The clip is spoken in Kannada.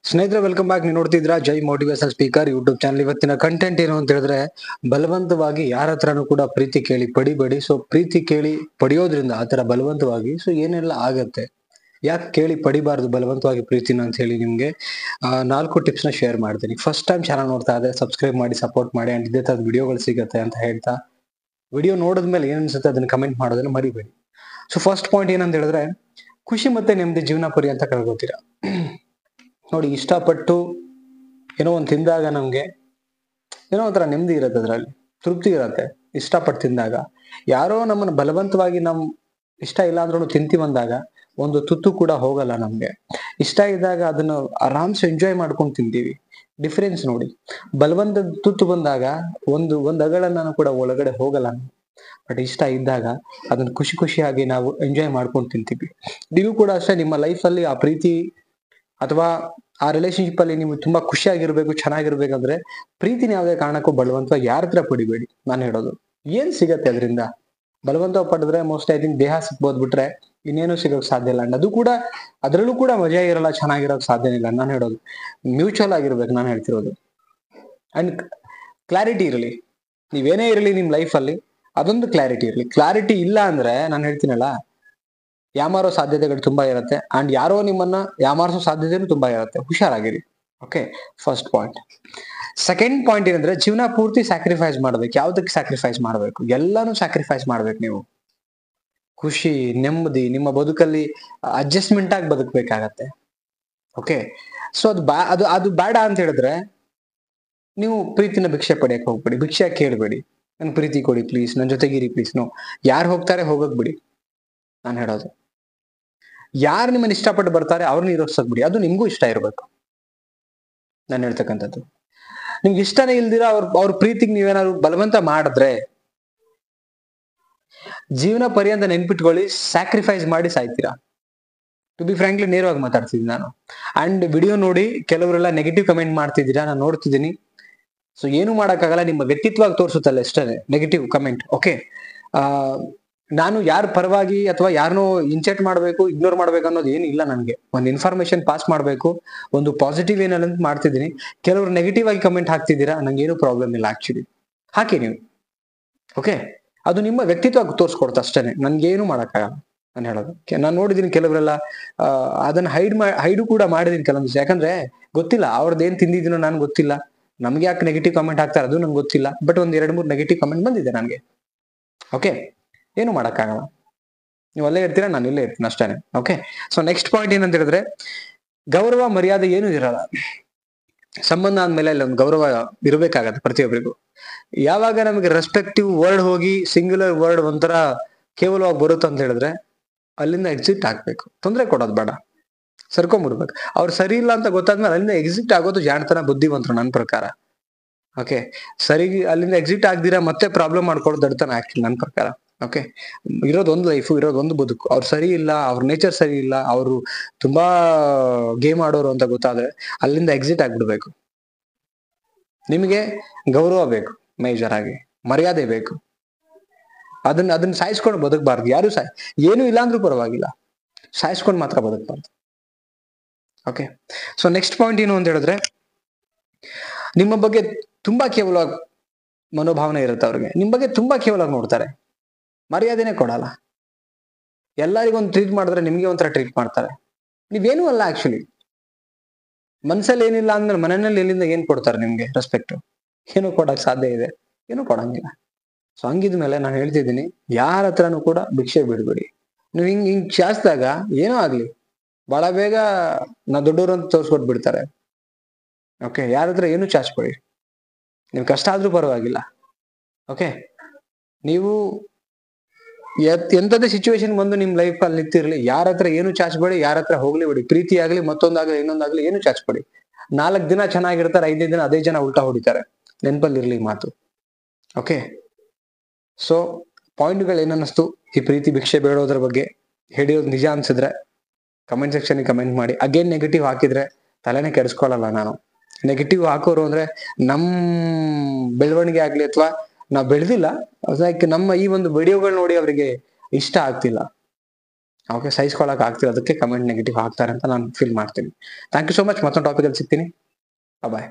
ಸ್ನೇಹಿತರೆ, ವೆಲ್ಕಮ್ ಬ್ಯಾಕ್. ನೀವು ನೋಡ್ತಿದ್ರ ಜೈ ಮೋಟಿವೇಶನಲ್ ಸ್ಪೀಕರ್ ಯೂಟ್ಯೂಬ್ ಚಾನಲ್. ಇವತ್ತಿನ ಕಂಟೆಂಟ್ ಏನು ಅಂತ ಹೇಳಿದ್ರೆ, ಬಲವಂತವಾಗಿ ಯಾರ ಹತ್ರನೂ ಕೂಡ ಪ್ರೀತಿ ಕೇಳಿ ಪಡಿಬೇಡಿ. ಸೊ ಪ್ರೀತಿ ಕೇಳಿ ಪಡೆಯೋದ್ರಿಂದ ಆತರ ಬಲವಂತವಾಗಿ ಏನೆಲ್ಲ ಆಗತ್ತೆ, ಯಾಕೆ ಕೇಳಿ ಪಡಿಬಾರ್ದು ಬಲವಂತವಾಗಿ ಪ್ರೀತಿನ ಅಂತ ಹೇಳಿ ನಿಮ್ಗೆ 4 ಟಿಪ್ಸ್ ನ ಶೇರ್ ಮಾಡ್ತೀನಿ. ಫಸ್ಟ್ ಟೈಮ್ ಚಾನಲ್ ನೋಡ್ತಾ ಇದ್ರೆ ಸಬ್ಸ್ಕ್ರೈಬ್ ಮಾಡಿ, ಸಪೋರ್ಟ್ ಮಾಡಿ. ಅಂಡ್ ಇದೇ ತರದ ವಿಡಿಯೋಗಳು ಸಿಗುತ್ತೆ ಅಂತ ಹೇಳ್ತಾ, ವಿಡಿಯೋ ನೋಡಿದ್ಮೇಲೆ ಏನ್ ಅನ್ಸುತ್ತೆ ಅದನ್ನ ಕಮೆಂಟ್ ಮಾಡೋದನ್ನ ಮರಿಬೇಡಿ. ಸೊ ಫಸ್ಟ್ ಪಾಯಿಂಟ್ ಏನಂತ ಹೇಳಿದ್ರೆ, ಖುಷಿ ಮತ್ತೆ ನೆಮ್ಮದಿ ಜೀವನ ಪರ್ಯಂತ ಕಳ್ಕೊತೀರಾ. ನೋಡಿ, ಇಷ್ಟಪಟ್ಟು ಏನೋ ಒಂದು ತಿಂದಾಗ ನಮ್ಗೆ ಏನೋ ಒಂಥರ ನೆಮ್ಮದಿ ಇರುತ್ತೆ, ಅದ್ರಲ್ಲಿ ತೃಪ್ತಿ ಇರತ್ತೆ. ಇಷ್ಟಪಟ್ಟು ತಿಂದಾಗ ಯಾರೋ ನಮ್ಮನ್ನ ಬಲವಂತವಾಗಿ ನಮ್ ಇಷ್ಟ ಇಲ್ಲ ಅಂದ್ರೂ ತಿಂತೀವಿ ಅಂದಾಗ ಒಂದು ತುತ್ತು ಕೂಡ ಹೋಗಲ್ಲ ನಮ್ಗೆ. ಇಷ್ಟ ಇದ್ದಾಗ ಅದನ್ನ ಆರಾಮ್ಸೆ ಎಂಜಾಯ್ ಮಾಡ್ಕೊಂಡು ತಿಂತೀವಿ. ಡಿಫ್ರೆನ್ಸ್ ನೋಡಿ. ಬಲವಂತದ ತುತ್ತು ಬಂದಾಗ ಒಂದ್ ಅಗಳನ್ನ ಕೂಡ ಒಳಗಡೆ ಹೋಗಲ್ಲ. ಬಟ್ ಇಷ್ಟ ಇದ್ದಾಗ ಅದನ್ನ ಖುಷಿ ಖುಷಿಯಾಗಿ ನಾವು ಎಂಜಾಯ್ ಮಾಡ್ಕೊಂಡು ತಿಂತೀವಿ. ನೀವು ಕೂಡ ಅಷ್ಟೇ, ನಿಮ್ಮ ಲೈಫ್ ಅಲ್ಲಿ ಆ ಪ್ರೀತಿ ಅಥವಾ ಆ ರಿಲೇಶನ್ಶಿಪ್ ಅಲ್ಲಿ ನೀವು ತುಂಬಾ ಖುಷಿಯಾಗಿರ್ಬೇಕು, ಚೆನ್ನಾಗಿರ್ಬೇಕಂದ್ರೆ ಪ್ರೀತಿನ ಯಾವುದೇ ಕಾರಣಕ್ಕೂ ಬಲವಂತವಾಗಿ ಯಾರ ಹತ್ರ ಪಡಿಬೇಡಿ. ನಾನು ಹೇಳೋದು, ಏನ್ ಸಿಗತ್ತೆ ಅದರಿಂದ? ಬಲವಂತ ಪಡೆದ್ರೆ ಮೋಸ್ಟ್ ಐ ಥಿಂಕ್ ದೇಹ ಸಿಗ್ಬೋದು, ಬಿಟ್ರೆ ಇನ್ನೇನು ಸಿಗೋಕ್ ಸಾಧ್ಯ ಇಲ್ಲ. ಅಂಡ್ ಅದು ಕೂಡ ಅದ್ರಲ್ಲೂ ಕೂಡ ಮಜಾ ಇರಲ್ಲ, ಚೆನ್ನಾಗಿರೋಕ್ ಸಾಧ್ಯ ಇಲ್ಲ. ನಾನು ಹೇಳೋದು ಮ್ಯೂಚುವಲ್ ಆಗಿರ್ಬೇಕು. ನಾನು ಹೇಳ್ತಿರೋದು ಅಂಡ್ ಕ್ಲಾರಿಟಿ ಇರಲಿ. ನೀವೇನೇ ಇರಲಿ ನಿಮ್ ಲೈಫ್ ಅಲ್ಲಿ ಅದೊಂದು ಕ್ಲಾರಿಟಿ ಇರಲಿ. ಕ್ಲಾರಿಟಿ ಇಲ್ಲ ಅಂದ್ರೆ ನಾನು ಹೇಳ್ತೀನಲ್ಲ, ಯಾಮಾರೋ ಸಾಧ್ಯತೆಗಳು ತುಂಬಾ ಇರುತ್ತೆ. ಅಂಡ್ ಯಾರೋ ನಿಮ್ಮನ್ನ ಯಾಮಾರಿಸೋ ಸಾಧ್ಯತೆನೂ ತುಂಬಾ ಇರುತ್ತೆ. ಹುಷಾರಾಗಿರಿ. Okay, first point. Second point ಏನಂದ್ರೆ, ಜೀವನ ಪೂರ್ತಿ ಸ್ಯಾಕ್ರಿಫೈಸ್ ಮಾಡ್ಬೇಕು. ಯಾವ್ದಕ್ಕೆ ಸ್ಯಾಕ್ರಿಫೈಸ್ ಮಾಡ್ಬೇಕು? ಎಲ್ಲಾನು ಸ್ಯಾಕ್ರಿಫೈಸ್ ಮಾಡ್ಬೇಕು ನೀವು. ಖುಷಿ, ನೆಮ್ಮದಿ, ನಿಮ್ಮ ಬದುಕಲ್ಲಿ ಅಡ್ಜಸ್ಟ್ಮೆಂಟ್ ಆಗಿ ಬದುಕಬೇಕಾಗತ್ತೆ. ಓಕೆ, ಸೊ ಅದು ಬೇಡ ಅಂತ ಹೇಳಿದ್ರೆ ನೀವು ಪ್ರೀತಿನ ಭಿಕ್ಷೆ ಪಡೆಯಕ್ ಹೋಗ್ಬೇಡಿ. ಭಿಕ್ಷೆ ಕೇಳಬೇಡಿ. ನನ್ ಪ್ರೀತಿ ಕೊಡಿ ಪ್ಲೀಸ್, ನನ್ ಜೊತೆಗಿರಿ ಪ್ಲೀಸ್. ನೋ, ಯಾರು ಹೋಗ್ತಾರೆ ಹೋಗಕ್ ಬಿಡಿ. ನಾನು ಹೇಳೋದು, ಯಾರು ನಿಮ್ಮನ್ನ ಇಷ್ಟಪಟ್ಟು ಬರ್ತಾರೆ ಅವ್ರನ್ನ ಇರೋಸಕ್ ಬಿಡಿ. ಅದು ನಿಮ್ಗೂ ಇಷ್ಟ ಇರ್ಬೇಕು. ನಾನು ಹೇಳ್ತಕ್ಕಂಥದ್ದು, ನಿಮ್ಗೆ ಇಷ್ಟನೇ ಇಲ್ದಿರ ಅವ್ರ ಪ್ರೀತಿಗೆ ನೀವೇನಾದ್ರು ಬಲವಂತ ಮಾಡಿದ್ರೆ, ಜೀವನ ಪರ್ಯಂತ ನೆನ್ಪಿಟ್ಕೊಳ್ಳಿ, ಸ್ಯಾಕ್ರಿಫೈಸ್ ಮಾಡಿ ಸಾಯ್ತೀರಾ. ಟು ಬಿ ಫ್ರಾಂಕ್ಲಿ ನೇರವಾಗಿ ಮಾತಾಡ್ತಿದ್ದೀನಿ ನಾನು. ಅಂಡ್ ವಿಡಿಯೋ ನೋಡಿ ಕೆಲವರೆಲ್ಲ ನೆಗೆಟಿವ್ ಕಮೆಂಟ್ ಮಾಡ್ತಿದ್ದೀರಾ, ನಾನು ನೋಡ್ತಿದ್ದೀನಿ. ಸೊ ಏನು ಮಾಡಕ್ಕಾಗಲ್ಲ, ನಿಮ್ಮ ವ್ಯಕ್ತಿತ್ವ ತೋರಿಸುತ್ತಲ್ಲ ಅಷ್ಟೇ ನೆಗೆಟಿವ್ ಕಮೆಂಟ್. ಓಕೆ, ನಾನು ಯಾರ ಪರವಾಗಿ ಅಥವಾ ಯಾರನ್ನೋ ಇನ್ಸೆಟ್ ಮಾಡ್ಬೇಕು, ಇಗ್ನೋರ್ ಮಾಡ್ಬೇಕು ಅನ್ನೋದು ಏನು ಇಲ್ಲ. ನನಗೆ ಒಂದು ಇನ್ಫಾರ್ಮೇಶನ್ ಪಾಸ್ ಮಾಡ್ಬೇಕು, ಒಂದು ಪಾಸಿಟಿವ್ ಏನಲ್ಲ ಅಂತ ಮಾಡ್ತಿದ್ದೀನಿ. ಕೆಲವರು ನೆಗೆಟಿವ್ ಆಗಿ ಕಮೆಂಟ್ ಹಾಕ್ತಿದ್ದೀರಾ, ನಂಗೆ ಏನು ಪ್ರಾಬ್ಲಮ್ ಇಲ್ಲ. ಆಕ್ಚುಲಿ ಹಾಕಿ ನೀವು. ಓಕೆ, ಅದು ನಿಮ್ಮ ವ್ಯಕ್ತಿತ್ವ ತೋರಿಸ್ಕೊಡ್ತಾ ಅಷ್ಟೇನೆ, ನನ್ಗೇನು ಮಾಡಕ್ಕಾಗಲ್ಲ. ನಾನು ಹೇಳೋದು, ನಾನು ನೋಡಿದೀನಿ ಕೆಲವರೆಲ್ಲ ಅದನ್ನ ಹೈಡು ಕೂಡ ಮಾಡಿದೀನಿ ಕೆಲವೊಂದು. ಯಾಕಂದ್ರೆ ಗೊತ್ತಿಲ್ಲ ಅವ್ರದ್ದು ಏನ್ ತಿಂದಿದ್ದೀನೋ ನನ್ಗೆ ಗೊತ್ತಿಲ್ಲ. ನಮ್ಗೆ ಯಾಕೆ ನೆಗೆಟಿವ್ ಕಮೆಂಟ್ ಹಾಕ್ತಾರೆ ಅದು ನಂಗೆ ಗೊತ್ತಿಲ್ಲ. ಬಟ್ ಒಂದ್ 2-3 ನೆಗೆಟಿವ್ ಕಮೆಂಟ್ ಬಂದಿದೆ ನನಗೆ. ಓಕೆ, ಏನು ಮಾಡಕ್ಕಾಗಲ್ಲ. ನೀವು ಅಲ್ಲೇ ಇರ್ತೀರಾ, ನಾನು ಇಲ್ಲೇ ಇರ್ತೀನಿ ಅಷ್ಟೇನೆ. ಓಕೆ, ಸೊ ನೆಕ್ಸ್ಟ್ ಪಾಯಿಂಟ್ ಏನಂತ ಹೇಳಿದ್ರೆ, ಗೌರವ ಮರ್ಯಾದೆ ಏನು ಇರಲ್ಲ. ಸಂಬಂಧ ಅಂದ್ಮೇಲೆ ಅಲ್ಲಿ ಒಂದು ಗೌರವ ಇರಬೇಕಾಗತ್ತೆ ಪ್ರತಿಯೊಬ್ಬರಿಗೂ. ಯಾವಾಗ ನಮಗೆ ರೆಸ್ಪೆಕ್ಟಿವ್ ವರ್ಡ್ ಹೋಗಿ ಸಿಂಗ್ಯುಲರ್ ವರ್ಡ್ ಒಂಥರ ಕೇವಲವಾಗಿ ಬರುತ್ತೆ ಅಂತ ಹೇಳಿದ್ರೆ, ಅಲ್ಲಿಂದ ಎಕ್ಸಿಟ್ ಆಗ್ಬೇಕು. ತೊಂದರೆ ಕೊಡೋದು ಬೇಡ, ಸರ್ಕೊಂಡ್ಬಿಡ್ಬೇಕು. ಅವ್ರು ಸರಿ ಇಲ್ಲ ಅಂತ ಗೊತ್ತಾದ್ಮೇಲೆ ಅಲ್ಲಿಂದ ಎಕ್ಸಿಟ್ ಆಗೋದು ಜಾಣತನ, ಬುದ್ಧಿವಂತರು ನನ್ನ ಪ್ರಕಾರ. ಓಕೆ, ಸರಿ ಅಲ್ಲಿಂದ ಎಕ್ಸಿಟ್ ಆಗ್ದಿರಾ ಮತ್ತೆ ಪ್ರಾಬ್ಲಮ್ ಮಾಡ್ಕೊಳ್ಳೋದು ದಡ್ತನ ಆಕ್ಚುಲಿ ನನ್ನ ಪ್ರಕಾರ. ಓಕೆ, ಇರೋದೊಂದು ಲೈಫು, ಇರೋದೊಂದು ಬದುಕು. ಅವ್ರು ಸರಿ ಇಲ್ಲ, ಅವ್ರ ನೇಚರ್ ಸರಿ ಇಲ್ಲ, ಅವರು ತುಂಬಾ ಗೇಮ್ ಆಡೋರು ಅಂತ ಗೊತ್ತಾದ್ರೆ ಅಲ್ಲಿಂದ ಎಕ್ಸಿಟ್ ಆಗ್ಬಿಡ್ಬೇಕು. ನಿಮಗೆ ಗೌರವ ಬೇಕು, ಮೇಜರ್ ಆಗಿ ಮರ್ಯಾದೆ ಬೇಕು. ಅದನ್ನ ಸಾಯಿಸ್ಕೊಂಡು ಬದುಕಬಾರ್ದು. ಯಾರು ಏನು ಇಲ್ಲ ಅಂದ್ರೂ ಪರವಾಗಿಲ್ಲ, ಸಾಯಿಸ್ಕೊಂಡು ಮಾತ್ರ ಬದುಕಬಾರ್ದು. ಓಕೆ, ಸೊ ನೆಕ್ಸ್ಟ್ ಪಾಯಿಂಟ್ ಏನು ಅಂತ ಹೇಳಿದ್ರೆ, ನಿಮ್ಮ ಬಗ್ಗೆ ತುಂಬಾ ಕೇವಲ ಮನೋಭಾವನೆ ಇರುತ್ತೆ ಅವ್ರಿಗೆ. ನಿಮ್ ಬಗ್ಗೆ ತುಂಬಾ ಕೇವಲ ನೋಡ್ತಾರೆ, ಮರ್ಯಾದೆನೆ ಕೊಡಲ್ಲ. ಎಲ್ಲರಿಗೊಂದು ಟ್ರೀಟ್ ಮಾಡಿದ್ರೆ ನಿಮ್ಗೆ ಒಂಥರ ಟ್ರೀಟ್ ಮಾಡ್ತಾರೆ. ನೀವೇನು ಅಲ್ಲ ಆಕ್ಚುಲಿ. ಮನ್ಸಲ್ಲಿ ಏನಿಲ್ಲ ಅಂದ್ಮೇಲೆ ಮನೆಯಲ್ಲಿ ಎಲ್ಲಿಂದ ಏನ್ ಕೊಡ್ತಾರೆ ನಿಮ್ಗೆ ರೆಸ್ಪೆಕ್ಟ್? ಏನು ಕೊಡಕ್ ಸಾಧ್ಯ ಇದೆ? ಏನು ಕೊಡಂಗಿಲ್ಲ. ಸೊ ಹಂಗಿದ್ಮೇಲೆ ನಾನು ಹೇಳ್ತಿದ್ದೀನಿ, ಯಾರ ಹತ್ರನೂ ಕೂಡ ಭಿಕ್ಷೆ ಬಿಡ್ಬೇಡಿ. ನೀವು ಹಿಂಗ್ ಚಾಚ್ದಾಗ ಏನೋ ಆಗ್ಲಿ, ಬಹಳ ಬೇಗ ನಾ ದೊಡ್ಡವರು ಅಂತ ತೋರ್ಸ್ಕೊಟ್ ಬಿಡ್ತಾರೆ. ಓಕೆ, ಯಾರ ಹತ್ರ ಏನು ಚಾಚ್ಬೇಡಿ. ನಿಮ್ ಕಷ್ಟ ಆದ್ರೂ ಪರವಾಗಿಲ್ಲ. ಓಕೆ, ನೀವು ಎಂತದೇ ಸಿಚುವೇಶನ್ ಬಂದು ನಿಮ್ ಲೈಫ್ ಅಲ್ಲಿ ನಿಂತಿರ್ಲಿ, ಯಾರ ಹತ್ರ ಏನು ಚಾಚ್ಬೇಡಿ, ಯಾರ ಹತ್ರ ಹೋಗ್ಲಿ ಬಿಡಿ. ಪ್ರೀತಿ ಆಗ್ಲಿ, ಮತ್ತೊಂದಾಗ್ಲಿ, ಇನ್ನೊಂದಾಗ್ಲಿ, ಏನು ಚಾಚ್ಬೇಡಿ. 4 ದಿನ ಚೆನ್ನಾಗಿರ್ತಾರೆ, 5ನೇ ದಿನ ಅದೇ ಜನ ಉಲ್ಟಾ ಹೊಡಿತಾರೆ. ನೆನಪಲ್ಲಿ ಇರ್ಲಿ ಮಾತು. ಓಕೆ, ಸೊ ಪಾಯಿಂಟ್ಗಳು ಏನನ್ನಿಸ್ತು ಈ ಪ್ರೀತಿ ಭಿಕ್ಷೆ ಬೇಡೋದ್ರ ಬಗ್ಗೆ? ಹೇಳಿರೋದು ನಿಜ ಅನ್ಸಿದ್ರೆ ಕಮೆಂಟ್ ಸೆಕ್ಷನ್ ಕಮೆಂಟ್ ಮಾಡಿ. ಅಗೇನ್ ನೆಗೆಟಿವ್ ಹಾಕಿದ್ರೆ ತಲೆನೇ ಕೆಡಿಸ್ಕೊಳ್ಳಲ್ಲ ನಾನು. ನೆಗೆಟಿವ್ ಹಾಕೋರು ಅಂದ್ರೆ ನಮ್ ಬೆಳವಣಿಗೆ ಆಗ್ಲಿ ಅಥವಾ ನಾವ್ ಬೆಳೆದಿಲ್ಲ, ಲೈಕ್ ನಮ್ಮ ಈ ಒಂದು ವಿಡಿಯೋಗಳು ನೋಡಿ ಅವರಿಗೆ ಇಷ್ಟ ಆಗ್ತಿಲ್ಲ. ಓಕೆ, ಸಹಿಸ್ಕೊಳಕ್ ಆಗ್ತಿರೋದಕ್ಕೆ ಕಮೆಂಟ್ ನೆಗೆಟಿವ್ ಹಾಕ್ತಾರೆ ಅಂತ ನಾನು ಫೀಲ್ ಮಾಡ್ತೀನಿ. Thank you so much. ಮತ್ತೊಂದು ಟಾಪಿಕ್ ಅಲ್ಲಿ ಸಿಗ್ತೀನಿ. ಬಾಯ್.